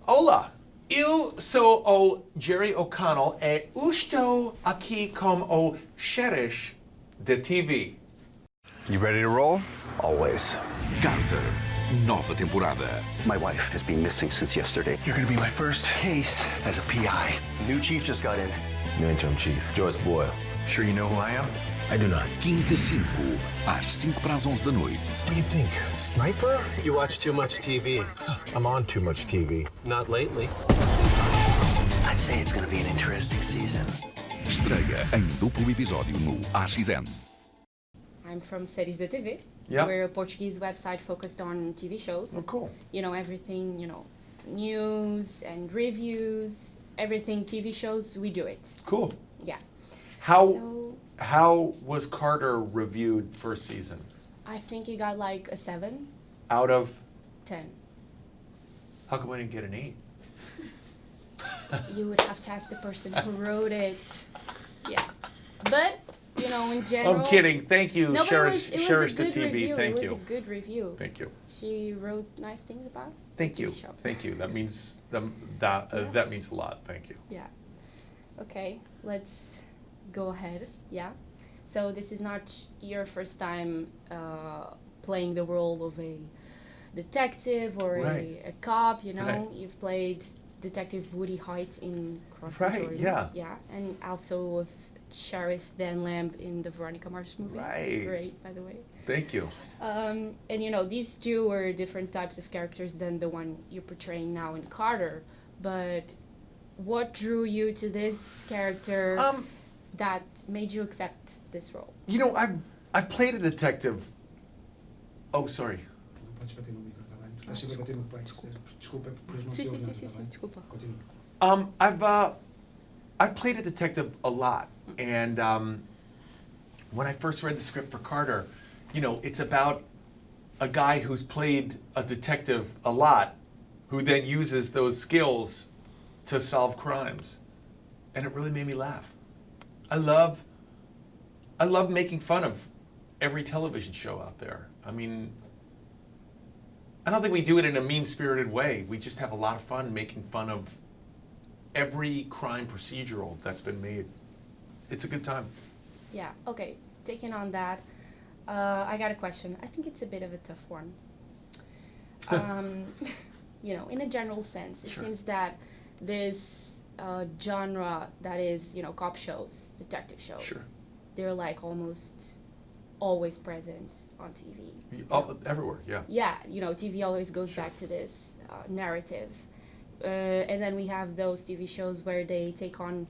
Olá, eu sou o Jerry O'Connell e estou aqui com o Séries da TV. You ready to roll? Always. Carter, nova temporada. My wife has been missing since yesterday. You're gonna be my first case as a PI. New chief just got in. New interim chief, Joyce Boyle. Sure you know who I am? I do not. Quinta 5, às 5 para as 11 da noite. What do you think? Sniper? You watch too much TV. I'm on too much TV. Not lately. I'd say it's gonna be an interesting season. Estreia em duplo episódio no AXN. I'm from Séries da TV. Yeah. We're a Portuguese website focused on TV shows. Oh, cool. You know, everything, news and reviews, everything TV shows, we do it. Cool. Yeah. How was Carter reviewed first season? I think you got like a 7, Out of 10. how come I didn't get an 8? You would have to ask the person who wrote it. Yeah. But, in general... I'm kidding. Thank you, No, but Sherish it was Sherish a to good TV. review. Thank It you. was a good review. Thank you. She wrote nice things about Thank the you. TV show. Thank you. That means Yeah. that means a lot. Thank you. Yeah. Okay, let's go ahead. Yeah. So this is not your first time playing the role of a detective or Right. a cop, Right. You've played Detective Woody Height in Cross Right, Jordan. yeah. Yeah, and also with Sheriff Dan Lamb in the Veronica Mars movie. Right. Great, by the way. Thank you. And these two were different types of characters than the one you're portraying now in Carter. But what drew you to this character that made you accept this role? I've played a detective. Oh, sorry. Não podes bater no micro, tá bem? Estás sempre a bater no peito. Desculpa, depois não Sim, se ouve sim, nada, sim, tá sim, bem? desculpa. Continua. I've played a detective a lot, and when I first read the script for Carter, it's about a guy who's played a detective a lot, who then uses those skills to solve crimes, and it really made me laugh. I love making fun of every television show out there. I mean, I don't think we do it in a mean-spirited way. We just have a lot of fun making fun of every crime procedural that's been made. It's a good time. Yeah, okay. Taking on that, I got a question. I think it's a bit of a tough one. In a general sense, it Sure. seems that this genre that is, cop shows, detective shows, Sure. they're like almost always present on TV. Everywhere, yeah. Yeah, TV always goes Sure. back to this narrative. And then we have those TV shows where they take on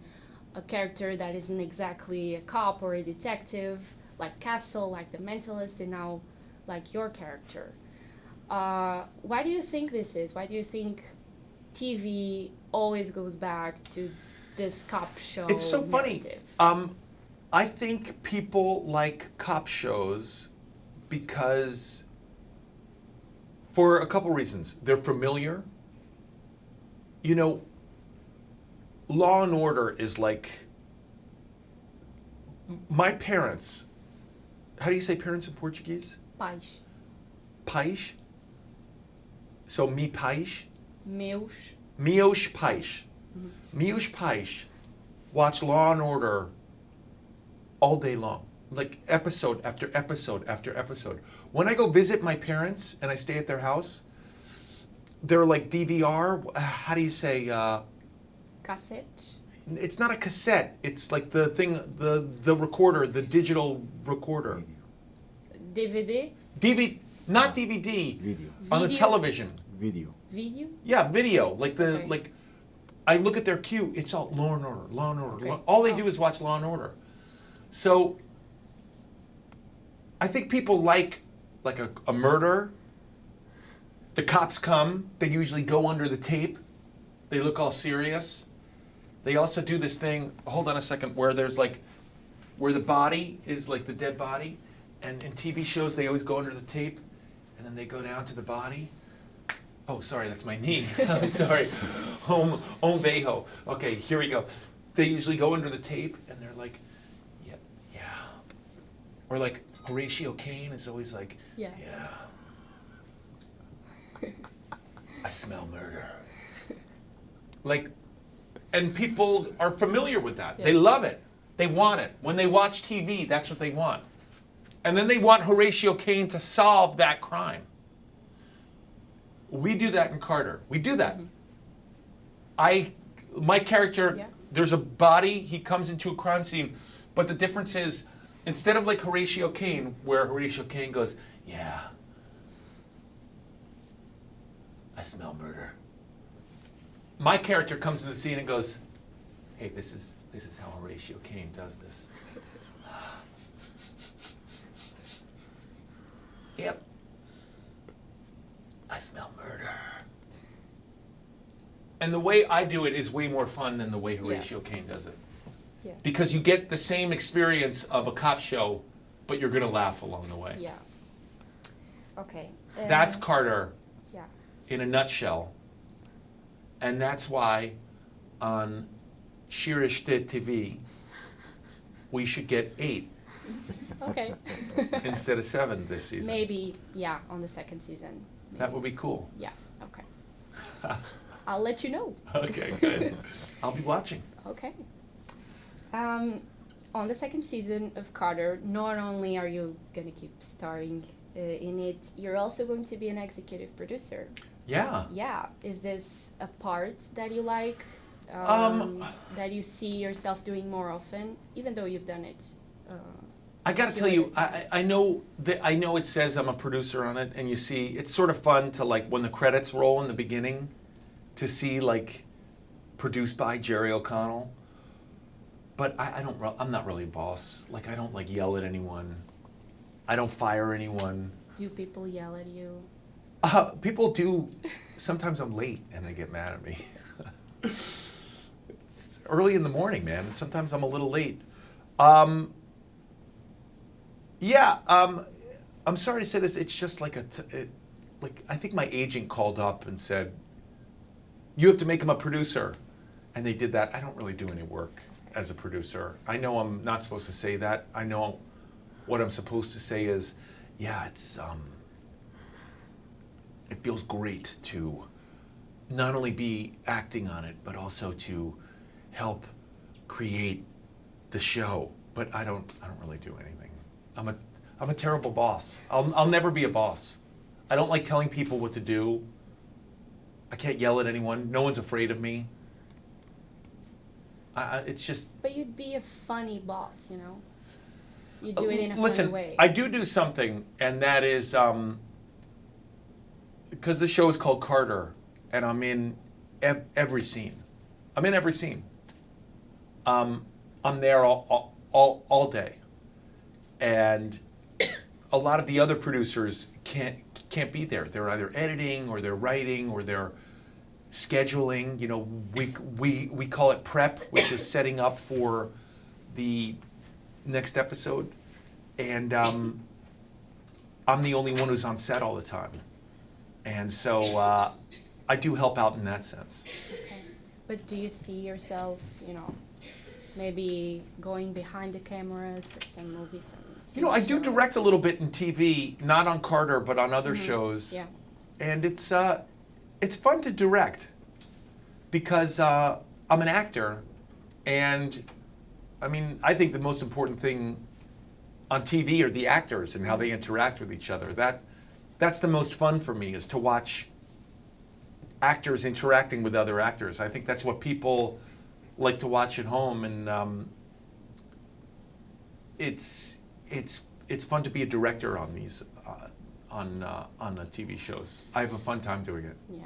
a character that isn't exactly a cop or a detective, like Castle, like The Mentalist, and now like your character. Why do you think this is? Why do you think TV always goes back to this cop show It's so narrative? funny. I think people like cop shows because, for a couple reasons. They're familiar. Law and Order is like my parents. How do you say parents in Portuguese? Pais, Pais. So me pais. meus, Meus pais. Meus pais watch Law and Order all day long, like episode after episode after episode. When I go visit my parents and I stay at their house, they're like DVR. How do you say? cassette, It's not a cassette. It's like the thing, the recorder, the digital recorder. DVD, Not DVD. Video. On the Video. television. Video. video. Yeah, video. Like Okay. I look at their queue. It's all Law and Order, Law and Order. Okay. All they Oh. do is watch Law and Order. So I think people like a murder. The cops come. They usually go under the tape. They look all serious. They also do this thing. Hold on a second. Where the body is like the dead body, and in TV shows they always go under the tape, and then they go down to the body. Oh, sorry, that's my knee. I'm sorry. Home Bejo. Okay, here we go. They usually go under the tape, and they're like, yep, yeah. Or like Horatio Caine is always like, Yeah. I smell murder. Like, and people are familiar with that. They Yeah. love it. They want it. When they watch TV, that's what they want. And then they want Horatio Caine to solve that crime. We do that in Carter. We do that. My character, Yeah. there's a body, he comes into a crime scene, but the difference is, instead of like Horatio Caine, where Horatio Caine goes, yeah, I smell murder. My character comes into the scene and goes, hey, this is how Horatio Caine does this. Yep. I smell murder. And the way I do it is way more fun than the way Horatio Caine does it. Yeah. Because you get the same experience of a cop show, but you're gonna laugh along the way. Yeah. Okay. That's Carter Yeah. in a nutshell. And that's why on Séries da TV, we should get 8 Okay. instead of 7 this season. Maybe, yeah, on the second season. That maybe. would be cool. Yeah, okay. I'll let you know. Okay, good. I'll be watching. Okay. On the second season of Carter, not only are you going to keep starring in it, you're also going to be an executive producer. Yeah. Yeah. Is this a part that you like? That you see yourself doing more often, even though you've done it? I got to tell you, I know it says I'm a producer on it, and you see, it's sort of fun to like when the credits roll in the beginning, to see like produced by Jerry O'Connell. But I'm not really a boss. Like I don't like yell at anyone. I don't fire anyone. Do people yell at you? People do. Sometimes I'm late and they get mad at me. It's early in the morning, man. Sometimes I'm a little late. Yeah, I'm sorry to say this. It's just like like I think my agent called up and said, "You have to make him a producer," and they did that. I don't really do any work as a producer. I know I'm not supposed to say that. I know what I'm supposed to say is, yeah, it feels great to not only be acting on it, but also to help create the show. But I don't really do anything. I'm a terrible boss. I'll never be a boss. I don't like telling people what to do. I can't yell at anyone. No one's afraid of me. It's just. But you'd be a funny boss, you know? You do it in a Listen, funny way. I do something, and that is because the show is called Carter, and I'm in every scene. I'm in every scene. I'm there all day, and a lot of the other producers can't be there. They're either editing or they're writing or they're scheduling. You know, we call it prep, which is setting up for the next episode, and I'm the only one who's on set all the time, and so I do help out in that sense. Okay. But do you see yourself, you know, maybe going behind the cameras for some movies? You know, I do direct a little bit in TV, not on Carter, but on other shows. Yeah. And it's fun to direct because I'm an actor, and I mean, I think the most important thing on TV are the actors and how they interact with each other. That's the most fun for me, is to watch actors interacting with other actors. I think that's what people like to watch at home, and it's fun to be a director on these on the TV shows. I have a fun time doing it. Yeah.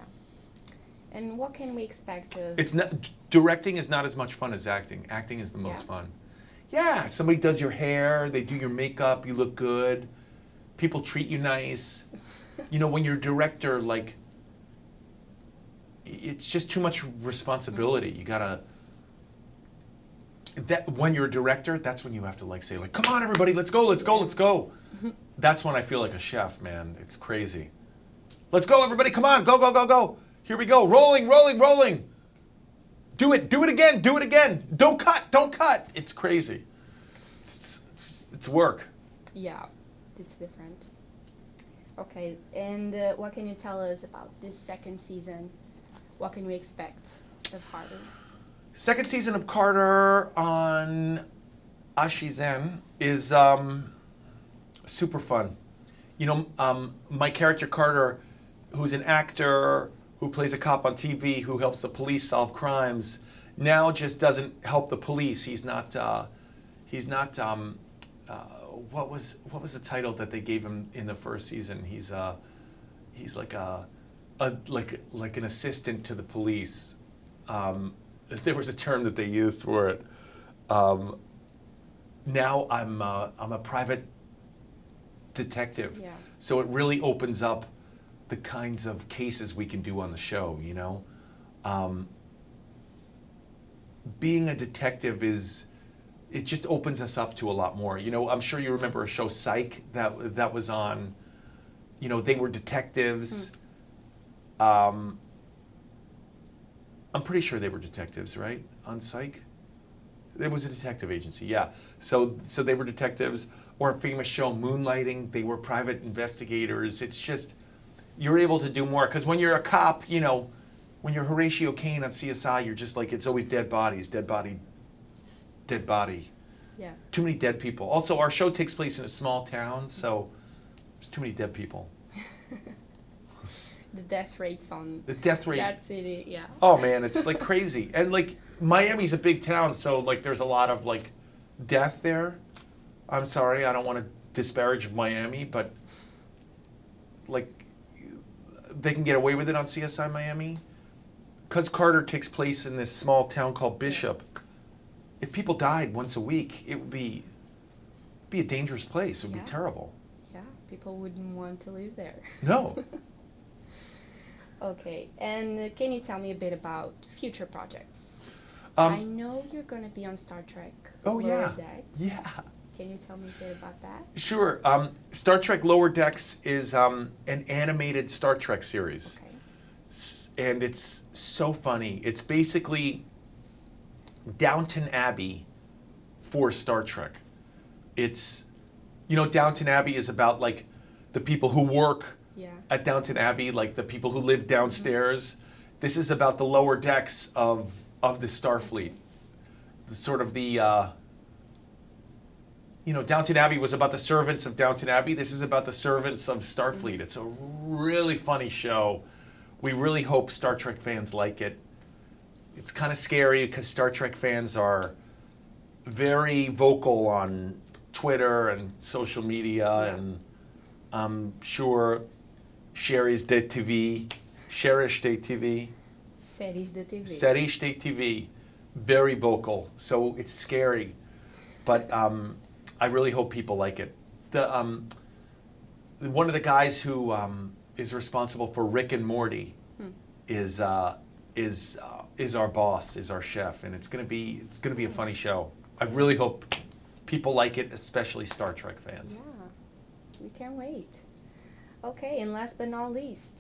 And what can we expect of? It's not, directing is not as much fun as acting. Acting is the most fun. Yeah, somebody does your hair, they do your makeup, you look good, people treat you nice. You know, when you're a director, like, it's just too much responsibility. You gotta, when you're a director, that's when you have to like say like, come on everybody, let's go, let's go, let's go. That's when I feel like a chef, man. It's crazy. Let's go everybody, come on, go, go, go, go. Here we go, rolling, rolling, rolling. Do it again, do it again. Don't cut. It's crazy. It's work. Yeah, it's different. Okay, and what can you tell us about this second season? What can we expect? of Carter? Second season of Carter on Ashizen is super fun. You know, my character Carter, who's an actor who plays a cop on TV who helps the police solve crimes, now just doesn't help the police. He's not. What was the title that they gave him in the first season? He's like like an assistant to the police. There was a term that they used for it. Now I'm a private detective. Yeah. So it really opens up the kinds of cases we can do on the show, you know? Being a detective it just opens us up to a lot more. You know, I'm sure you remember a show, Psych, that was on, you know, they were detectives. I'm pretty sure they were detectives, right? On Psych? It was a detective agency, yeah. So they were detectives. Or a famous show, Moonlighting, they were private investigators. It's just, you're able to do more. Because when you're a cop, you know, when you're Horatio Caine on CSI, you're just like, it's always dead bodies, dead body, dead body. Yeah. Too many dead people. Also, our show takes place in a small town, so there's too many dead people. The death rates on The death rate. that city, yeah. Oh man, it's like crazy. And like Miami's a big town, so like there's a lot of like death there. I'm sorry, I don't want to disparage Miami, but like they can get away with it on CSI Miami. Because Carter takes place in this small town called Bishop. If people died once a week, it would be a dangerous place. It would Yeah. be terrible. Yeah, people wouldn't want to live there. No. Okay, and can you tell me a bit about future projects? Um, I know you're going to be on Star Trek. Oh Lower yeah. Decks. Yeah. Can you tell me a bit about that? Sure. Star Trek Lower Decks is an animated Star Trek series. Okay. And it's so funny. It's basically Downton Abbey for Star Trek. It's, you know, Downton Abbey is about like the people who work Yeah. at Downton Abbey, like the people who live downstairs. This is about the lower decks of the Starfleet. The sort of the, you know, Downton Abbey was about the servants of Downton Abbey. This is about the servants of Starfleet. It's a really funny show. We really hope Star Trek fans like it. It's kind of scary because Star Trek fans are very vocal on Twitter and social media, Yeah. and I'm sure Séries da TV, Séries da TV, Séries da TV. Séries da TV, very vocal. So it's scary, but I really hope people like it. One of the guys who is responsible for Rick and Morty is our boss, is our chef, and it's gonna be a funny show. I really hope people like it, especially Star Trek fans. Yeah, we can't wait. Okay, and last but not least,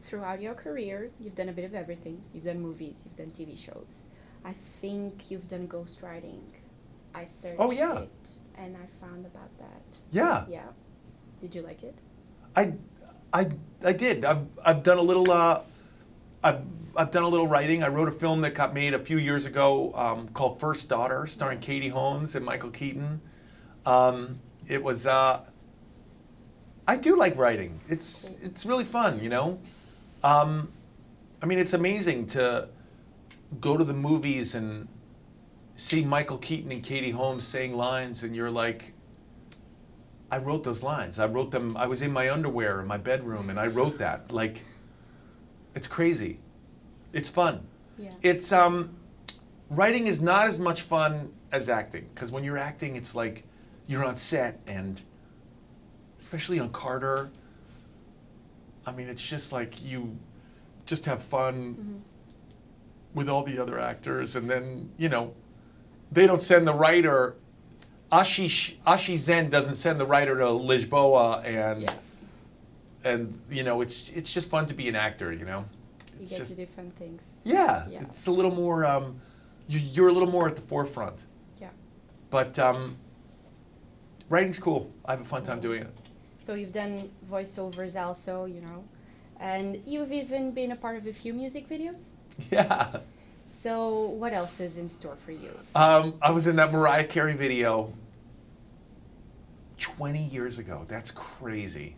throughout your career, you've done a bit of everything. You've done movies, you've done TV shows. I think you've done ghostwriting. I searched Oh, yeah. it, and I found about that. Yeah, Yeah. Did you like it? I did. I've done a little I've done a little writing. I wrote a film that got made a few years ago called First Daughter, starring Katie Holmes and Michael Keaton. It was I do like writing. It's really fun, you know. I mean, it's amazing to go to the movies and see Michael Keaton and Katie Holmes saying lines, and you're like, I wrote those lines. I wrote them. I was in my underwear in my bedroom, and I wrote that. Like, it's crazy. It's fun. Yeah. It's writing is not as much fun as acting, because when you're acting, it's like you're on set, and especially on Carter, I mean, it's just like you just have fun with all the other actors, and then, you know, they don't send the writer. Ashizen doesn't send the writer to Lisboa, and you know, it's just fun to be an actor, you know. You It's get just, to do fun things. yeah, Yeah. it's a little more. You're a little more at the forefront. Yeah. But writing's cool. I have a fun time doing it. So you've done voiceovers also, you know, and you've even been a part of a few music videos. Yeah. So what else is in store for you? I was in that Mariah Carey video 20 years ago. That's crazy.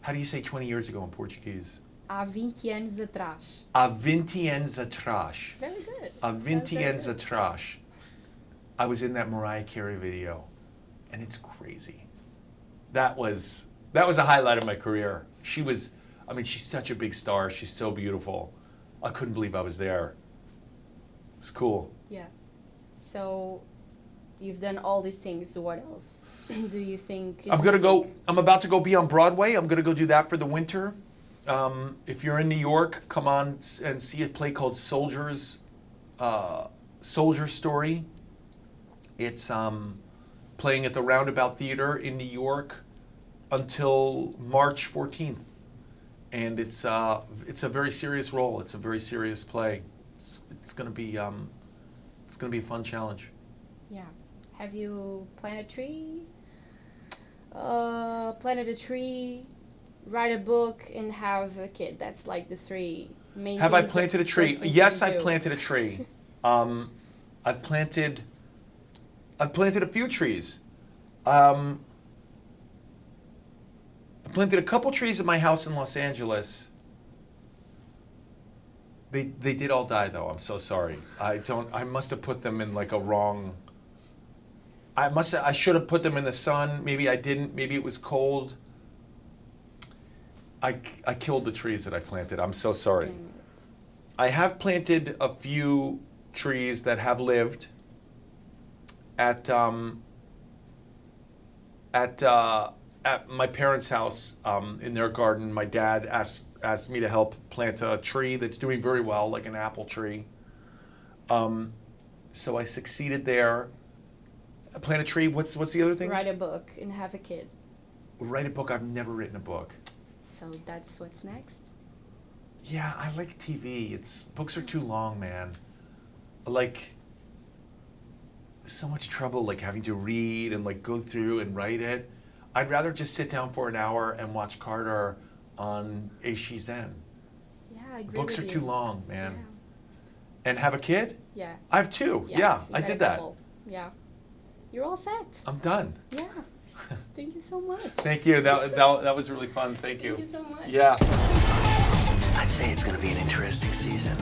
How do you say 20 years ago in Portuguese? Há 20 anos atrás. Há 20 anos atrás. Very good. Há That's 20 very anos good. atrás. I was in that Mariah Carey video, and it's crazy. That was a highlight of my career. She's such a big star. She's so beautiful. I couldn't believe I was there. It's cool. Yeah. So you've done all these things. What else do you think? is missing? I'm about to go be on Broadway. I'm gonna go do that for the winter. If you're in New York, come on and see a play called Soldier Story. It's playing at the Roundabout Theater in New York until March 14th. And it's a very serious role. It's a very serious play. It's gonna be a fun challenge. Yeah. Have you planted a tree? Planted a tree, write a book, and have a kid. That's like the three main Have I things planted a tree? person Yes, can I do. planted a tree. I've planted a few trees. I planted a couple trees at my house in Los Angeles. They did all die though. I'm so sorry. I must have put them in like a wrong. I should have put them in the sun. Maybe I didn't. Maybe it was cold. I killed the trees that I planted. I'm so sorry. Mm. I have planted a few trees that have lived at my parents' house in their garden. My dad asked me to help plant a tree that's doing very well, like an apple tree. So I succeeded there. I plant a tree. What's the other thing? Write a book and have a kid. Write a book. I've never written a book. So that's what's next. Yeah, I like TV. Books are too long, man. Like, so much trouble like having to read and like go through and write it. I'd rather just sit down for an hour and watch Carter on HCN. Yeah, I agree Books are with too you. long, man. And have a kid? Yeah. I have two. Yeah, Yeah, you I got a did that. couple. Yeah. You're all set. I'm done. Yeah. Thank you so much. Thank you. That was really fun. Thank you. Thank you so much. Yeah. I'd say it's going to be an interesting season.